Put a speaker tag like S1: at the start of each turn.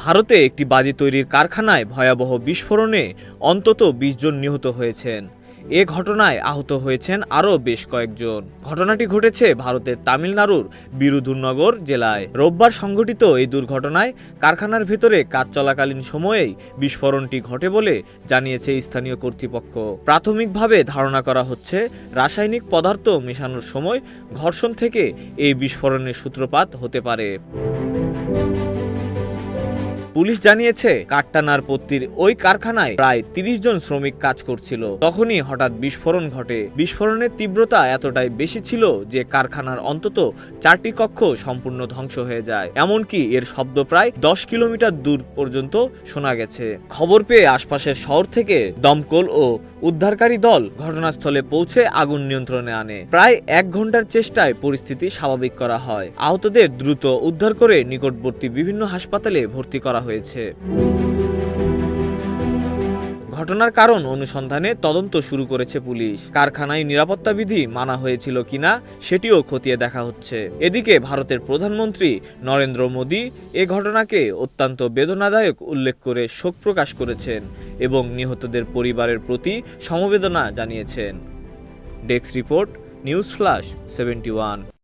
S1: ভারতে একটি বাজি তৈরির কারখানায় ভয়াবহ বিস্ফোরণে অন্তত ২০ জন নিহত হয়েছেন। এ ঘটনায় আহত হয়েছেন আরও বেশ কয়েকজন। ঘটনাটি ঘটেছে ভারতের তামিলনাড়ুর বিরুধুনগর জেলায়। রোববার সংঘটিত এই দুর্ঘটনায় কারখানার ভেতরে কাজ চলাকালীন সময়েই বিস্ফোরণটি ঘটে বলে জানিয়েছে স্থানীয় কর্তৃপক্ষ। প্রাথমিকভাবে ধারণা করা হচ্ছে রাসায়নিক পদার্থ মেশানোর সময় ঘর্ষণ থেকে এই বিস্ফোরণের সূত্রপাত হতে পারে। পুলিশ জানিয়েছে কাট্টানার পত্তির ওই কারখানায় প্রায় ৩০ জন শ্রমিক কাজ করছিল। তখনই হঠাৎ বিস্ফোরণ ঘটে। বিস্ফোরণের তীব্রতা এতটাই বেশি ছিল যে কারখানার অন্তত ৪টি কক্ষ সম্পূর্ণ ধ্বংস হয়ে যায়। এমনকি এর শব্দ প্রায় ১০ কিলোমিটার দূর পর্যন্ত শোনা গেছে। খবর পেয়ে আশপাশের শহর থেকে দমকল ও উদ্ধারকারী দল ঘটনাস্থলে পৌঁছে আগুন নিয়ন্ত্রণে আনে। প্রায় ১ ঘন্টার চেষ্টায় পরিস্থিতি স্বাভাবিক করা হয়। আহতদের দ্রুত উদ্ধার করে নিকটবর্তী বিভিন্ন হাসপাতালে ভর্তি করা হয়েছে। ঘটনার কারণ অনুসন্ধানে তদন্ত শুরু করেছে পুলিশ। কারখানায় নিরাপত্তা বিধি মানা হয়েছিল কিনা সেটিও খতিয়ে দেখা হচ্ছে। এদিকে ভারতের প্রধানমন্ত্রী নরেন্দ্র মোদী এ ঘটনাকে অত্যন্ত বেদনাদায়ক উল্লেখ করে শোক প্রকাশ করেছেন এবং নিহতদের পরিবারের প্রতি সমবেদনা জানিয়েছেন। Desk report, news flash 71।